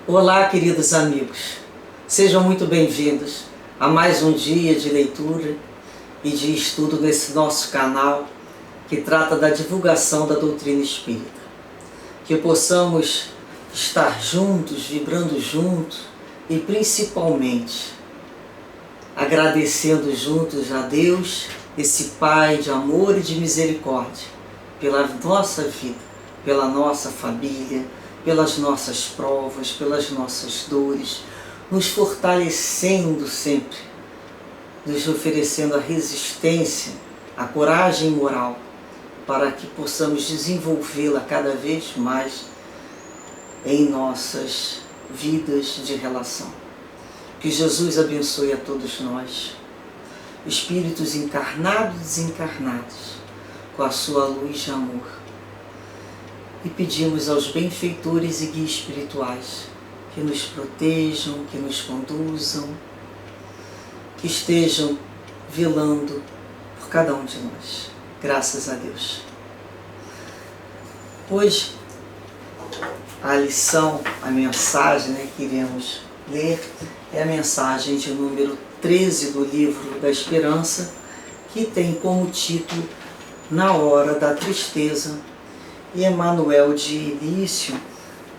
Olá, queridos amigos, sejam muito bem-vindos a mais um dia de leitura e de estudo nesse nosso canal que trata da divulgação da doutrina espírita. Que possamos estar juntos, vibrando juntos e principalmente agradecendo juntos a Deus, esse Pai de amor e de misericórdia, pela nossa vida, pela nossa família, pelas nossas provas, pelas nossas dores, nos fortalecendo sempre, nos oferecendo a resistência, a coragem moral, para que possamos desenvolvê-la cada vez mais em nossas vidas de relação. Que Jesus abençoe a todos nós, espíritos encarnados e desencarnados, com a sua luz de amor. E pedimos aos benfeitores e guias espirituais que nos protejam, que nos conduzam, que estejam velando por cada um de nós. Graças a Deus. Hoje, a lição, a mensagem que iremos ler é a mensagem de número 13 do Livro da Esperança, que tem como título Na Hora da Tristeza. E Emmanuel de início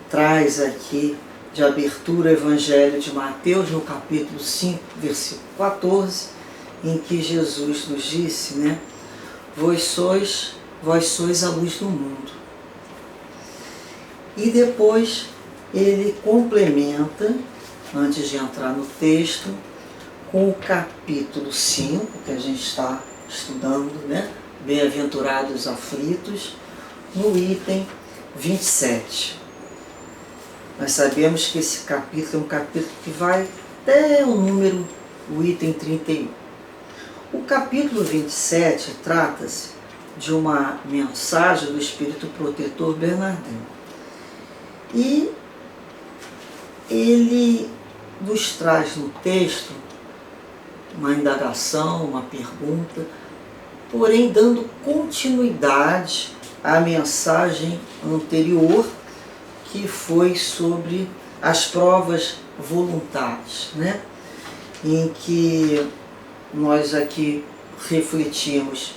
traz aqui de abertura o Evangelho de Mateus, no capítulo 5, versículo 14, em que Jesus nos disse, Vós sois a luz do mundo. E depois ele complementa, antes de entrar no texto, com o capítulo 5, que a gente está estudando, Bem-aventurados aflitos, no item 27. Nós sabemos que esse capítulo é um capítulo que vai até o item 31. O capítulo 27 trata-se de uma mensagem do Espírito Protetor Bernardino. E ele nos traz no texto uma indagação, uma pergunta, porém dando continuidade à mensagem anterior, que foi sobre as provas voluntárias, em que nós aqui refletimos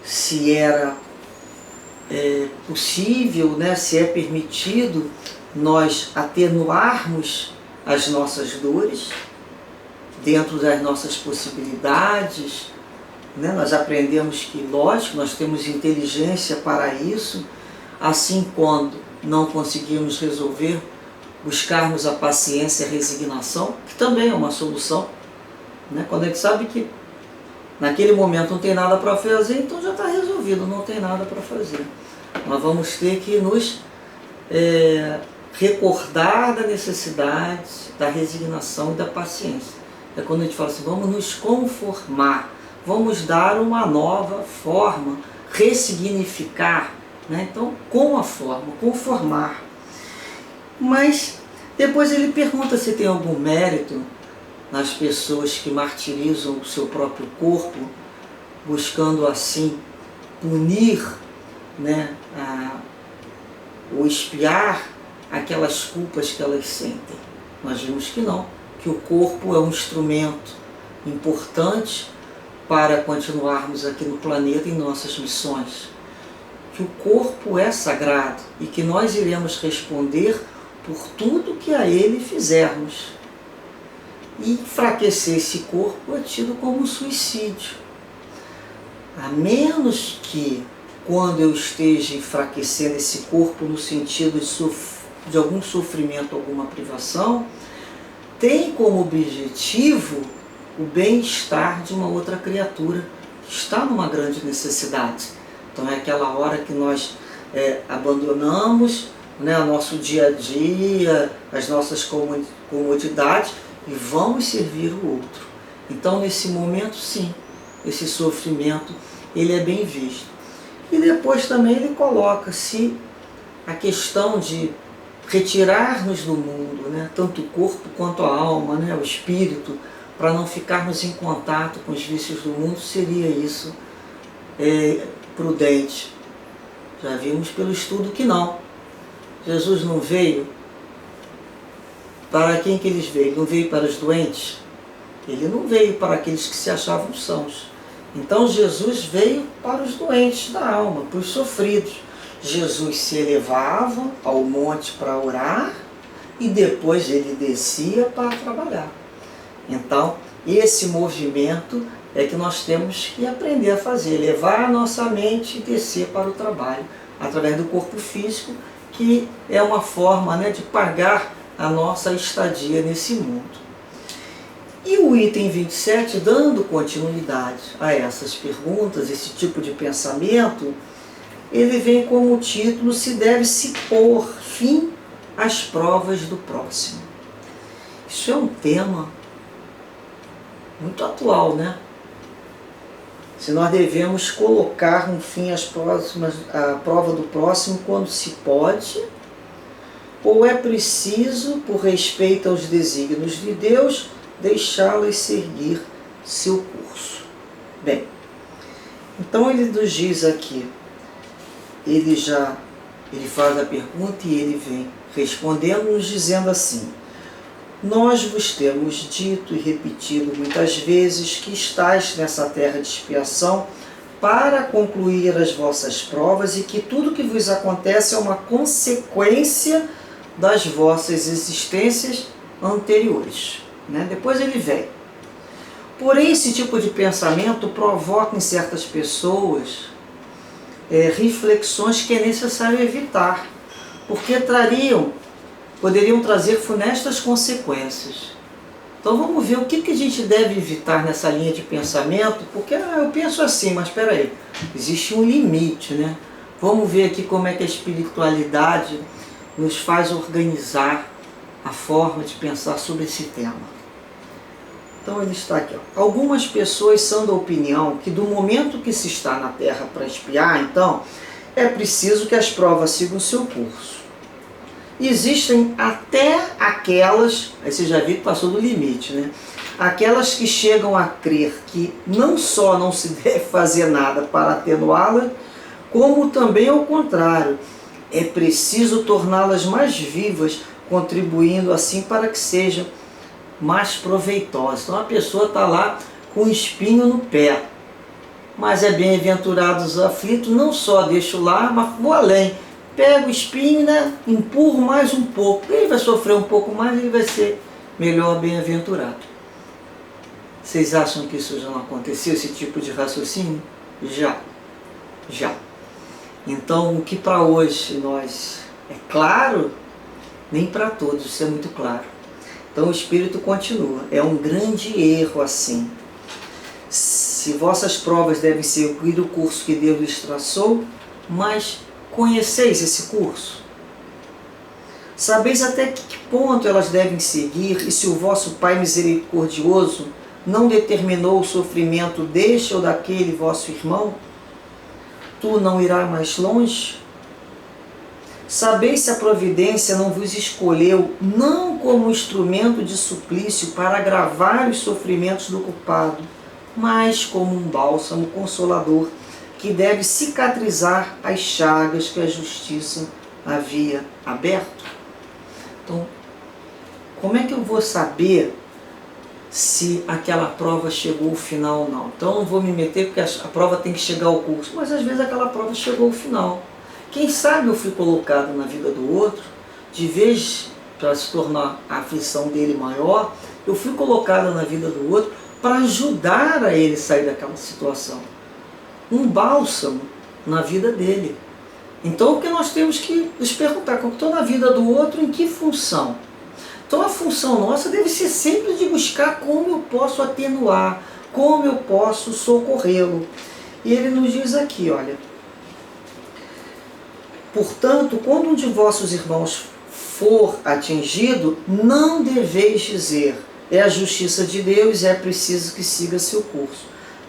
se era possível, se é permitido nós atenuarmos as nossas dores dentro das nossas possibilidades. Nós aprendemos que, lógico, nós temos inteligência para isso, assim quando não conseguimos resolver, buscarmos a paciência e a resignação, que também é uma solução. Quando a gente sabe que naquele momento não tem nada para fazer, então já está resolvido, não tem nada para fazer. Nós vamos ter que nos recordar da necessidade da resignação e da paciência. É quando a gente fala assim, vamos nos conformar, vamos dar uma nova forma, ressignificar, Então, com a forma, conformar. Mas depois ele pergunta se tem algum mérito nas pessoas que martirizam o seu próprio corpo, buscando assim punir, ou expiar aquelas culpas que elas sentem. Nós vimos que não, que o corpo é um instrumento importante para continuarmos aqui no planeta em nossas missões. Que o corpo é sagrado e que nós iremos responder por tudo que a ele fizermos. E enfraquecer esse corpo é tido como suicídio. A menos que, quando eu esteja enfraquecendo esse corpo no sentido de algum sofrimento, alguma privação, tem como objetivo o bem-estar de uma outra criatura que está numa grande necessidade. Então é aquela hora que nós abandonamos o nosso dia a dia, as nossas comodidades e vamos servir o outro. Então nesse momento, sim, esse sofrimento ele é bem visto. E depois também ele coloca-se a questão de retirar-nos do mundo, tanto o corpo quanto a alma, o espírito, para não ficarmos em contato com os vícios do mundo, seria isso prudente. Já vimos pelo estudo que não. Jesus não veio Para quem que ele veio? Ele não veio para os doentes? Ele não veio para aqueles que se achavam sãos. Então Jesus veio para os doentes da alma, para os sofridos. Jesus se elevava ao monte para orar e depois ele descia para trabalhar. Então, esse movimento é que nós temos que aprender a fazer, levar a nossa mente e descer para o trabalho, através do corpo físico, que é uma forma, né, de pagar a nossa estadia nesse mundo. E o item 27, dando continuidade a essas perguntas, esse tipo de pensamento, ele vem como título: se deve-se pôr fim às provas do próximo. Isso é um tema muito atual, né? Se nós devemos colocar um fim às à prova do próximo quando se pode, ou é preciso, por respeito aos desígnios de Deus, deixá-las seguir seu curso. Bem, então ele nos diz aqui, ele faz a pergunta e ele vem respondendo, nos dizendo assim: nós vos temos dito e repetido muitas vezes que estáis nessa terra de expiação para concluir as vossas provas e que tudo que vos acontece é uma consequência das vossas existências anteriores. Depois ele vem. Porém, esse tipo de pensamento provoca em certas pessoas reflexões que é necessário evitar, porque poderiam trazer funestas consequências. Então vamos ver o que a gente deve evitar nessa linha de pensamento, porque eu penso assim, mas espera aí, existe um limite, né? Vamos ver aqui como é que a espiritualidade nos faz organizar a forma de pensar sobre esse tema. Então ele está aqui. Algumas pessoas são da opinião que do momento que se está na Terra para expiar, então, é preciso que as provas sigam seu curso. Existem até aquelas, aí você já viu que passou do limite, né? Aquelas que chegam a crer que não só não se deve fazer nada para atenuá-la, como também ao contrário, é preciso torná-las mais vivas, contribuindo assim para que sejam mais proveitosas. Então a pessoa está lá com um espinho no pé, mas é bem-aventurados os aflitos, não só deixo lá, mas vou além. Pego o espinho, empurro mais um pouco. Ele vai sofrer um pouco mais, ele vai ser melhor bem-aventurado. Vocês acham que isso já não aconteceu, esse tipo de raciocínio? Já. Então, o que para hoje nós é claro, nem para todos isso é muito claro. Então o Espírito continua. É um grande erro assim. Se vossas provas devem seguir o curso que Deus lhes traçou, mas conheceis esse curso? Sabeis até que ponto elas devem seguir, e se o vosso Pai misericordioso não determinou o sofrimento deste ou daquele vosso irmão, tu não irás mais longe? Sabeis se a providência não vos escolheu não como instrumento de suplício para agravar os sofrimentos do culpado, mas como um bálsamo consolador que deve cicatrizar as chagas que a justiça havia aberto? Então, como é que eu vou saber se aquela prova chegou ao final ou não? Então, eu não vou me meter porque a prova tem que chegar ao curso, mas às vezes aquela prova chegou ao final. Quem sabe eu fui colocado na vida do outro, de vez para se tornar a aflição dele maior, eu fui colocado na vida do outro para ajudar a ele sair daquela situação. Um bálsamo na vida dele. Então o que nós temos que nos perguntar, como estou na vida do outro, em que função? Então a função nossa deve ser sempre de buscar como eu posso atenuar, como eu posso socorrê-lo. E ele nos diz aqui, olha: portanto, quando um de vossos irmãos for atingido, não deveis dizer, é a justiça de Deus, é preciso que siga seu curso,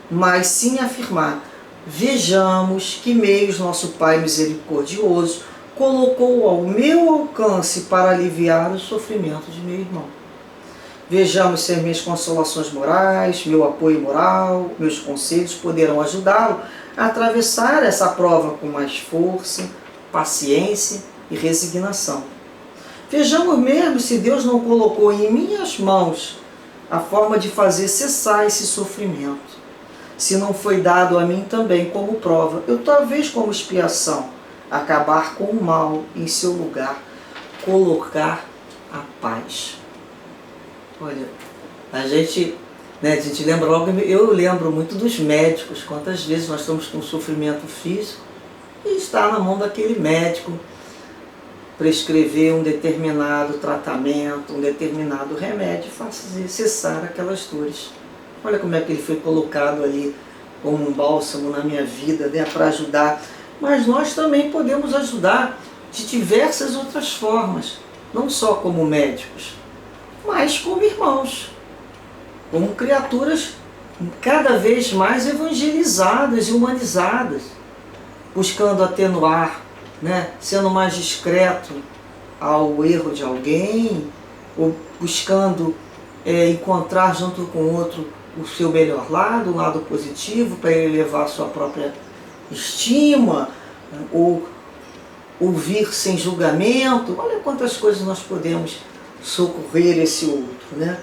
mas sim afirmar, vejamos que meios nosso Pai misericordioso colocou ao meu alcance para aliviar o sofrimento de meu irmão. Vejamos se as minhas consolações morais, meu apoio moral, meus conselhos poderão ajudá-lo a atravessar essa prova com mais força, paciência e resignação. Vejamos mesmo se Deus não colocou em minhas mãos a forma de fazer cessar esse sofrimento. Se não foi dado a mim também como prova, eu talvez como expiação, acabar com o mal em seu lugar, colocar a paz. Olha, a gente lembra logo, eu lembro muito dos médicos, quantas vezes nós estamos com sofrimento físico e está na mão daquele médico prescrever um determinado tratamento, um determinado remédio e fazer cessar aquelas dores. Olha como é que ele foi colocado ali como um bálsamo na minha vida, né, para ajudar. Mas nós também podemos ajudar de diversas outras formas, não só como médicos, mas como irmãos, como criaturas cada vez mais evangelizadas e humanizadas, buscando atenuar, né, sendo mais discreto ao erro de alguém, ou buscando encontrar junto com o outro o seu melhor lado, um lado positivo, para elevar a sua própria estima, ou ouvir sem julgamento. Olha quantas coisas nós podemos socorrer esse outro, né?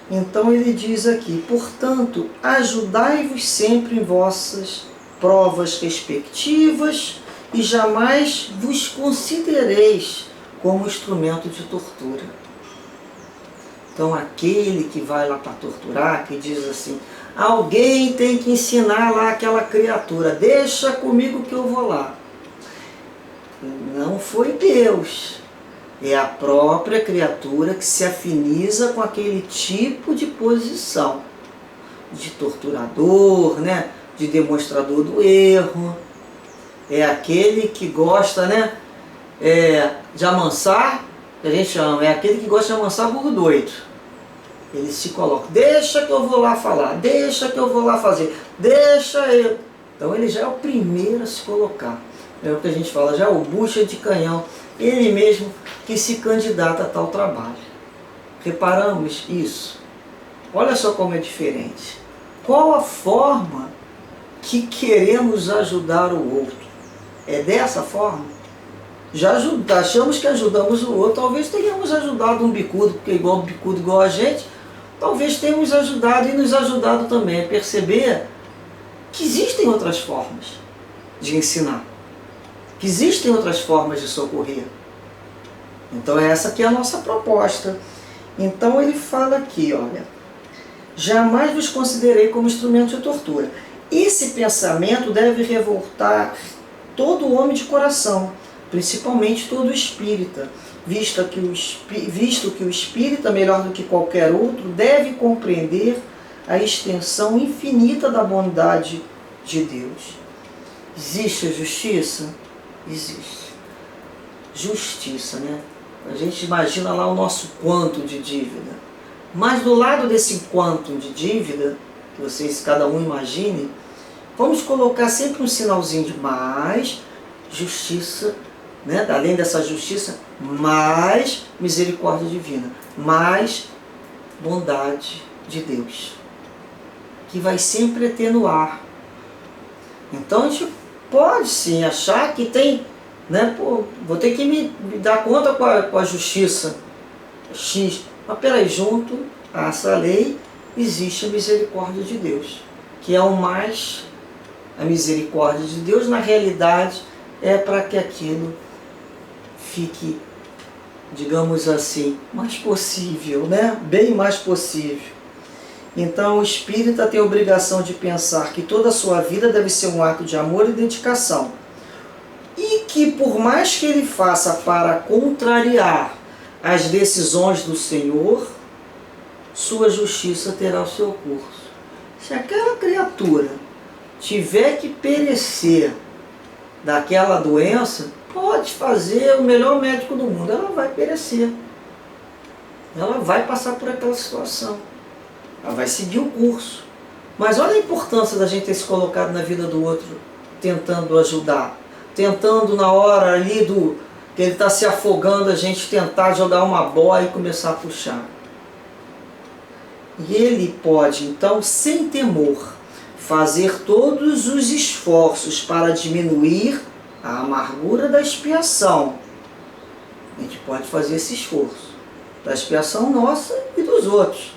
Então ele diz aqui: portanto, ajudai-vos sempre em vossas provas respectivas e jamais vos considereis como instrumento de tortura. Então aquele que vai lá para torturar, que diz assim: alguém tem que ensinar lá aquela criatura, deixa comigo que eu vou lá. Não foi Deus, é a própria criatura que se afiniza com aquele tipo de posição, de torturador, né? De demonstrador do erro. É aquele que gosta, né, de amansar, que a gente chama, é aquele que gosta de amansar burro doido. Ele se coloca: deixa que eu vou lá falar, deixa que eu vou lá fazer, deixa eu. Então ele já é o primeiro a se colocar. É o que a gente fala, já é o bucha de canhão, ele mesmo que se candidata a tal trabalho. Reparamos isso? Olha só como é diferente. Qual a forma que queremos ajudar o outro? É dessa forma? Achamos que ajudamos o outro, talvez tenhamos ajudado um bicudo, porque igual bicudo igual a gente, talvez tenhamos ajudado e nos ajudado também a perceber que existem outras formas de ensinar, que existem outras formas de socorrer. Então essa aqui é a nossa proposta. Então ele fala aqui, olha: jamais vos considerei como instrumento de tortura. Esse pensamento deve revoltar todo homem de coração, principalmente todo espírita, visto que o espírita, melhor do que qualquer outro, deve compreender a extensão infinita da bondade de Deus. Existe a justiça? Existe. Justiça, né? A gente imagina lá o nosso quantum de dívida. Mas do lado desse quantum de dívida, que vocês cada um imaginem, vamos colocar sempre um sinalzinho de mais justiça, né? Além dessa justiça, mais misericórdia divina, mais bondade de Deus, que vai sempre atenuar. Então a gente pode sim achar que tem, né? Pô, vou ter que me dar conta com a justiça X. Mas peraí, junto a essa lei existe a misericórdia de Deus, que é o mais. A misericórdia de Deus, na realidade, é para que aquilo fique, digamos assim, mais possível, né? Bem mais possível. Então o espírita tem a obrigação de pensar que toda a sua vida deve ser um ato de amor e dedicação. E que por mais que ele faça para contrariar as decisões do Senhor, sua justiça terá o seu curso. Se aquela criatura tiver que perecer daquela doença, pode fazer o melhor médico do mundo, ela vai perecer. Ela vai passar por aquela situação. Ela vai seguir o curso. Mas olha a importância da gente ter se colocado na vida do outro, tentando ajudar. Tentando na hora ali que ele está se afogando, a gente tentar jogar uma boia e começar a puxar. E ele pode, então, sem temor, fazer todos os esforços para diminuir a amargura da expiação, A gente pode fazer esse esforço da expiação nossa e dos outros,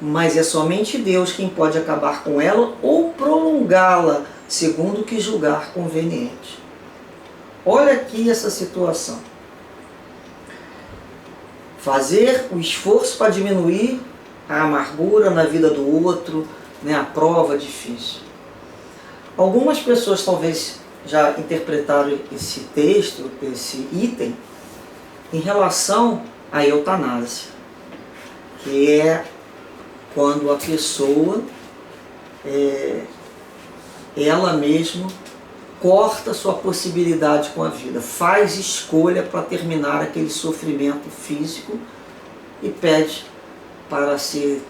mas é somente Deus quem pode acabar com ela ou prolongá-la, segundo o que julgar conveniente. Olha aqui essa situação. Fazer o esforço para diminuir a amargura na vida do outro, né, a prova difícil. Algumas pessoas talvez já interpretaram esse texto, esse item, em relação à eutanásia, que é quando a pessoa, ela mesma, corta sua possibilidade com a vida, faz escolha para terminar aquele sofrimento físico e pede para ser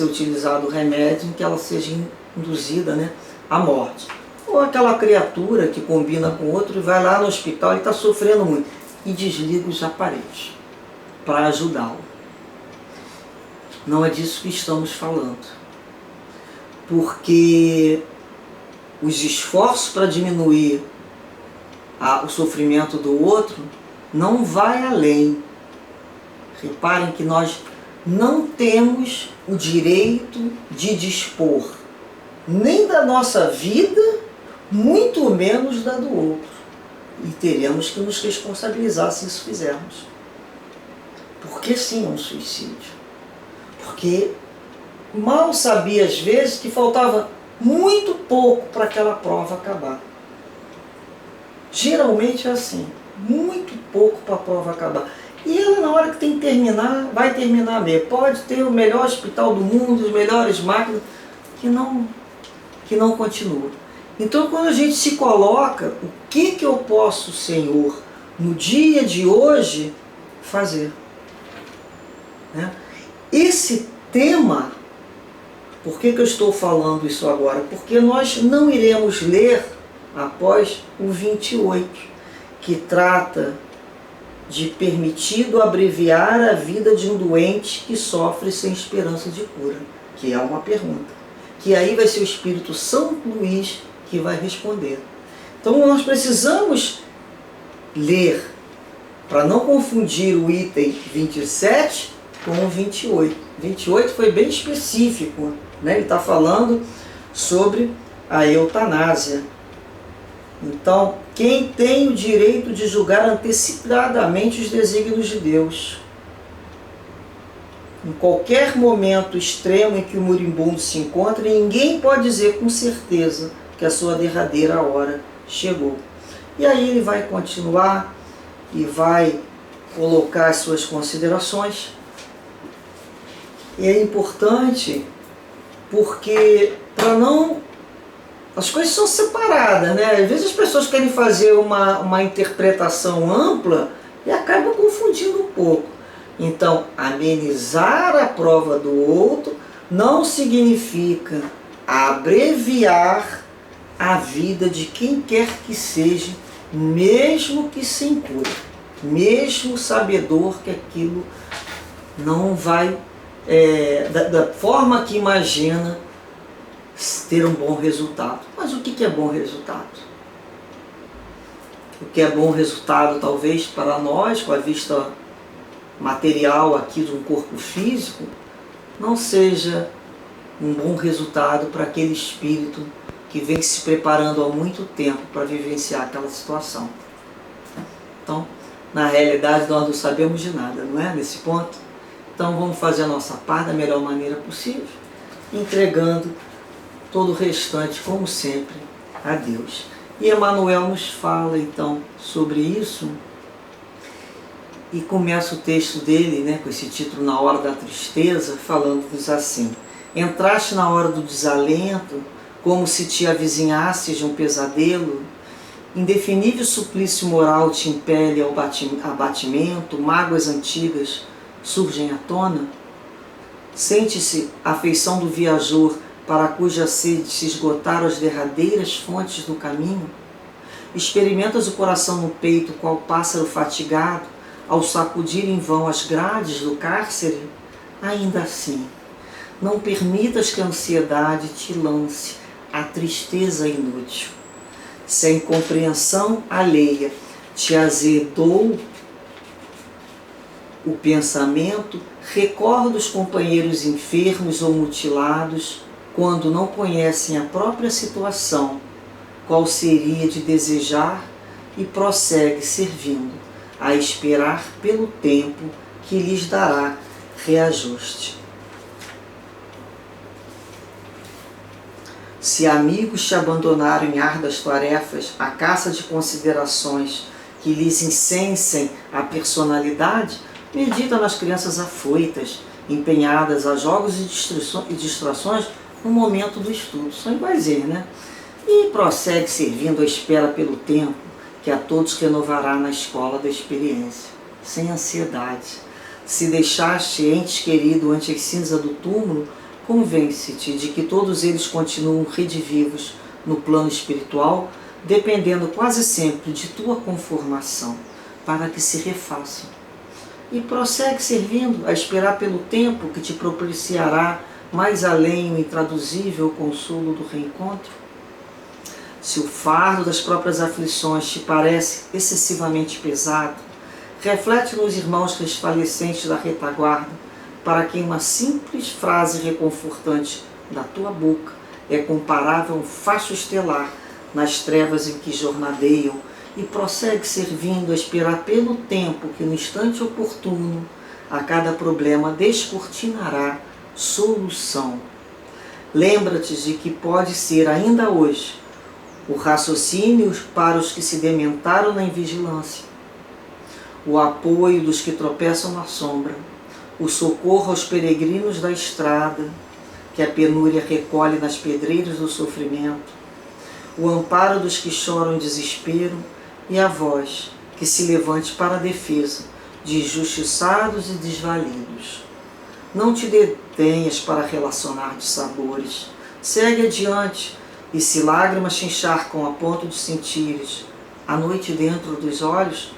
utilizado o remédio em que ela seja induzida, né, à morte. Ou aquela criatura que combina com outro e vai lá no hospital e está sofrendo muito e desliga os aparelhos para ajudá-lo. Não é disso que estamos falando, porque os esforços para diminuir o sofrimento do outro não vai além. Reparem que nós não temos o direito de dispor nem da nossa vida, muito menos da do outro. E teremos que nos responsabilizar se isso fizermos. Porque sim, é um suicídio. Porque mal sabia às vezes que faltava muito pouco para aquela prova acabar. Geralmente é assim, muito pouco para a prova acabar. E ela, na hora que tem que terminar, vai terminar mesmo. Pode ter o melhor hospital do mundo, as melhores máquinas, que não continua. Então, quando a gente se coloca, o que eu posso, Senhor, no dia de hoje, fazer? Né? Esse tema, por que eu estou falando isso agora? Porque nós não iremos ler após o 28, que trata de permitido abreviar a vida de um doente que sofre sem esperança de cura, que é uma pergunta, que aí vai ser o Espírito São Luís que vai responder. Então nós precisamos ler, para não confundir o item 27 com o 28. 28 foi bem específico, né? Ele está falando sobre a eutanásia. Então, quem tem o direito de julgar antecipadamente os desígnios de Deus? Em qualquer momento extremo em que o moribundo se encontra, ninguém pode dizer com certeza que a sua derradeira hora chegou. E aí ele vai continuar e vai colocar as suas considerações. E é importante porque para não... As coisas são separadas, né? Às vezes as pessoas querem fazer uma interpretação ampla e acabam confundindo um pouco. Então, amenizar a prova do outro não significa abreviar a vida de quem quer que seja, mesmo que sem cura, mesmo sabedor que aquilo não vai, da forma que imagina, ter um bom resultado. Mas o que é bom resultado? O que é bom resultado, talvez, para nós, com a vista material aqui de um corpo físico, não seja um bom resultado para aquele espírito que vem se preparando há muito tempo para vivenciar aquela situação. Então, na realidade, nós não sabemos de nada, não é? Nesse ponto. Então, vamos fazer a nossa parte da melhor maneira possível, entregando todo o restante, como sempre, a Deus. E Emmanuel nos fala, então, sobre isso, e começa o texto dele, né, com esse título, Na Hora da Tristeza, falando-nos assim: entraste na hora do desalento, como se te avizinhasses de um pesadelo, indefinível suplício moral te impele ao abatimento, mágoas antigas surgem à tona, sente-se a afeição do viajor para cuja sede se esgotaram as derradeiras fontes do caminho, experimentas o coração no peito qual pássaro fatigado ao sacudir em vão as grades do cárcere, ainda assim, não permitas que a ansiedade te lance a tristeza inútil. Se a incompreensão alheia te azedou o pensamento recorda os companheiros enfermos ou mutilados quando não conhecem a própria situação, qual seria de desejar, e prossegue servindo, a esperar pelo tempo que lhes dará reajuste. Se amigos te abandonaram em árduas tarefas, a caça de considerações que lhes incensem a personalidade, medita nas crianças afoitas, empenhadas a jogos e distrações no momento do estudo. São iguaizinhos, né? E prossegue servindo à espera pelo tempo que a todos renovará na escola da experiência, sem ansiedade. Se deixaste entes queridos ante a cinza do túmulo, convence-te de que todos eles continuam redivivos no plano espiritual, dependendo quase sempre de tua conformação, para que se refaçam. E prossegue servindo a esperar pelo tempo que te propiciará mais além o intraduzível consolo do reencontro. Se o fardo das próprias aflições te parece excessivamente pesado, reflete nos irmãos desfalecentes da retaguarda, para quem uma simples frase reconfortante da tua boca é comparável a um facho estelar nas trevas em que jornadeiam, e prossegue servindo a esperar pelo tempo que no instante oportuno a cada problema descortinará solução. Lembra-te de que pode ser ainda hoje o raciocínio para os que se dementaram na invigilância, o apoio dos que tropeçam na sombra, o socorro aos peregrinos da estrada, que a penúria recolhe nas pedreiras do sofrimento, o amparo dos que choram em desespero e a voz que se levante para a defesa de injustiçados e desvalidos. Não te detenhas para relacionar de sabores, segue adiante, e se lágrimas te encharcam a ponto de sentires a noite dentro dos olhos,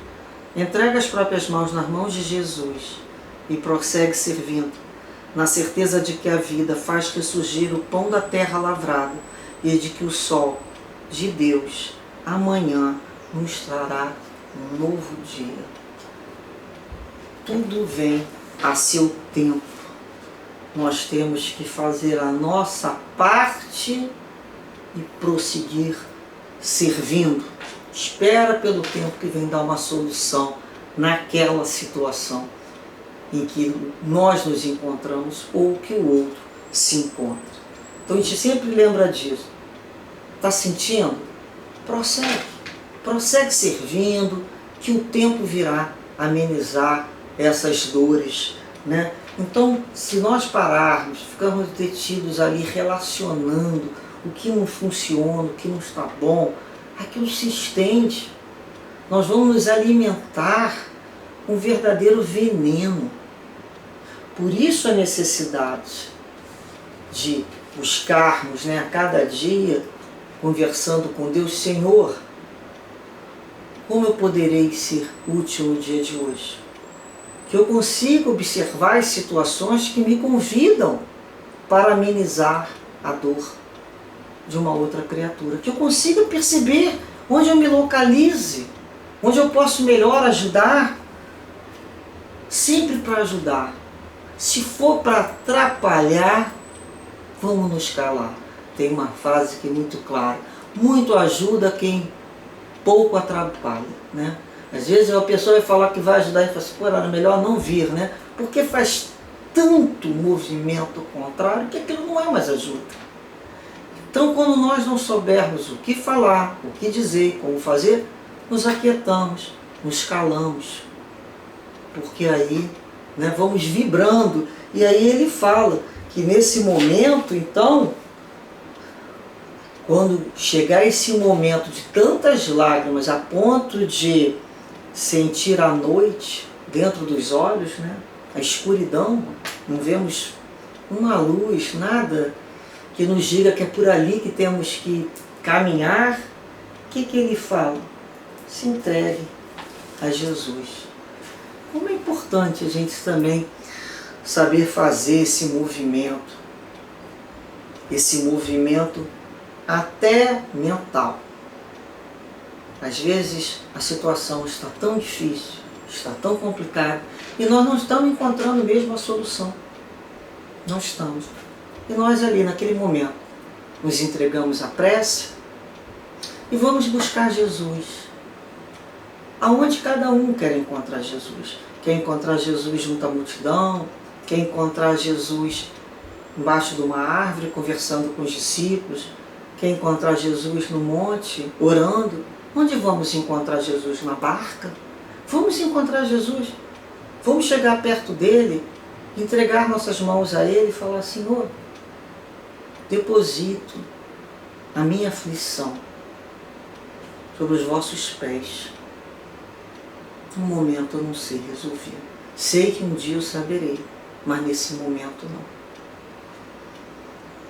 entrega as próprias mãos nas mãos de Jesus e prossegue servindo, na certeza de que a vida faz ressurgir o pão da terra lavrada e de que o sol de Deus amanhã nos trará um novo dia. Tudo vem a seu tempo. Nós temos que fazer a nossa parte e prosseguir servindo. Espera pelo tempo que vem dar uma solução naquela situação em que nós nos encontramos ou que o outro se encontra. Então a gente sempre lembra disso. Está sentindo? Prossegue servindo, que o tempo virá amenizar essas dores, né? Então, se nós pararmos, ficarmos detidos ali relacionando o que não funciona, o que não está bom, aquilo se estende. Nós vamos nos alimentar com um verdadeiro veneno. Por isso a necessidade de buscarmos, né, a cada dia, conversando com Deus, Senhor, como eu poderei ser útil no dia de hoje? Que eu consiga observar as situações que me convidam para amenizar a dor de uma outra criatura. Que eu consiga perceber onde eu me localize, onde eu posso melhor ajudar, sempre para ajudar. Se for para atrapalhar, vamos nos calar. Tem uma frase que é muito clara: muito ajuda quem pouco atrapalha, né? Às vezes a pessoa vai falar que vai ajudar e fala assim, pô, era melhor não vir, né? Porque faz tanto movimento contrário que aquilo não é mais ajuda. Então, quando nós não soubermos o que falar, o que dizer, como fazer, nos aquietamos, nos calamos. Porque aí, né, vamos vibrando. E aí ele fala que nesse momento, então, quando chegar esse momento de tantas lágrimas a ponto de sentir a noite dentro dos olhos, né, a escuridão, não vemos uma luz, nada que nos diga que é por ali que temos que caminhar, o que ele fala? Se entregue a Jesus. Como é importante a gente também saber fazer esse movimento até mental. Às vezes a situação está tão difícil, está tão complicada, E nós não estamos encontrando mesmo a solução. Não estamos. E nós ali, naquele momento, nos entregamos à prece e vamos buscar Jesus. Aonde cada um quer encontrar Jesus. Quer encontrar Jesus junto à multidão, quer encontrar Jesus embaixo de uma árvore, conversando com os discípulos, quer encontrar Jesus no monte, orando. Onde vamos encontrar Jesus? Na barca? Vamos encontrar Jesus. Vamos chegar perto dele, entregar nossas mãos a ele e falar: Senhor, deposito a minha aflição sobre os vossos pés. No momento eu não sei resolver. Sei que um dia eu saberei, mas nesse momento não.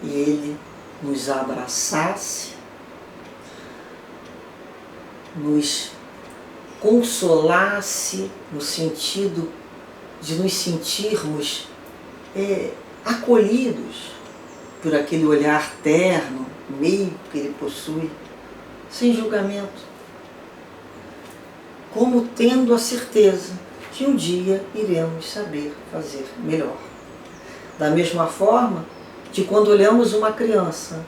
E ele nos abraçasse, nos consolasse no sentido de nos sentirmos acolhidos por aquele olhar terno, meio que ele possui, sem julgamento, como tendo a certeza que um dia iremos saber fazer melhor. Da mesma forma que quando olhamos uma criança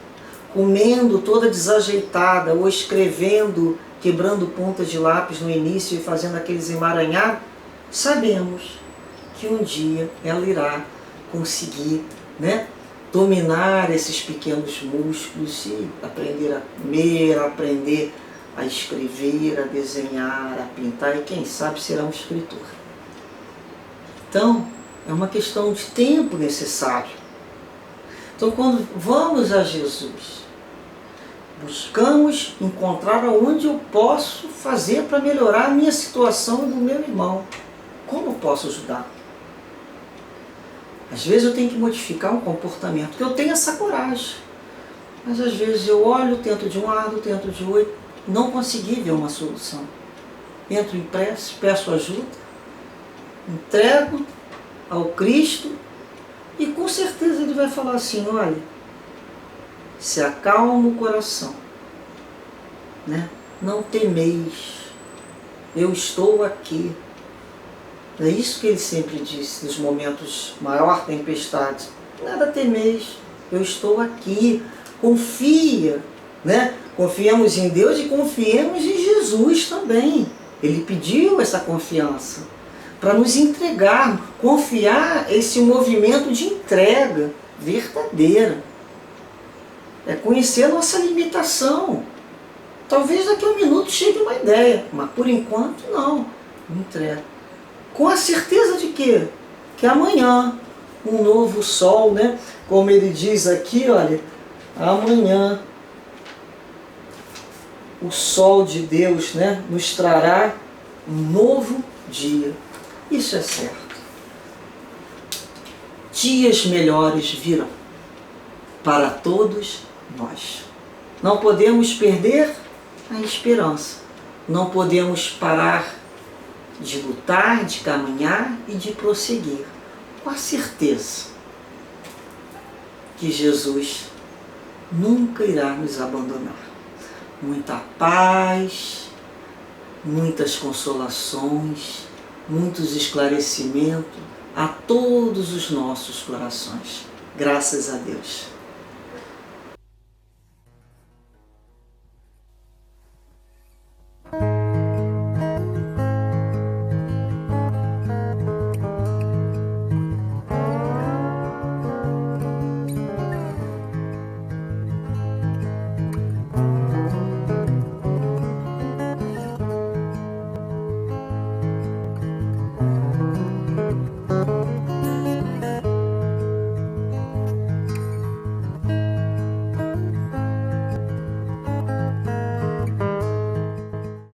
comendo toda desajeitada ou escrevendo, quebrando pontas de lápis no início e fazendo aqueles emaranhados, sabemos que um dia ela irá conseguir, dominar esses pequenos músculos e aprender a comer, aprender a escrever, a desenhar, a pintar e quem sabe será um escritor. Então, é uma questão de tempo necessário. Então, quando vamos a Jesus, buscamos encontrar aonde eu posso fazer para melhorar a minha situação e do meu irmão. Como eu posso ajudar? Às vezes eu tenho que modificar um comportamento, porque eu tenho essa coragem. Mas às vezes eu olho, tento de um lado, tento de outro, não consegui ver uma solução. Entro em prece, peço ajuda, entrego ao Cristo e com certeza ele vai falar assim: olha, se acalma o coração, não temeis, eu estou aqui. É isso que ele sempre disse nos momentos de maior tempestade: nada temeis, eu estou aqui. Confia, Confiemos em Deus e confiemos em Jesus também. Ele pediu essa confiança para nos entregar, confiar esse movimento de entrega verdadeira. É conhecer a nossa limitação. Talvez daqui a um minuto chegue uma ideia, mas por enquanto não. Entrega. Com a certeza de quê? Que amanhã um novo sol, como ele diz aqui, olha, amanhã o sol de Deus, nos trará um novo dia. Isso é certo. Dias melhores virão para todos nós. Não podemos perder a esperança. Não podemos parar de lutar, de caminhar e de prosseguir, com a certeza que Jesus nunca irá nos abandonar. Muita paz, muitas consolações, muitos esclarecimentos a todos os nossos corações. Graças a Deus.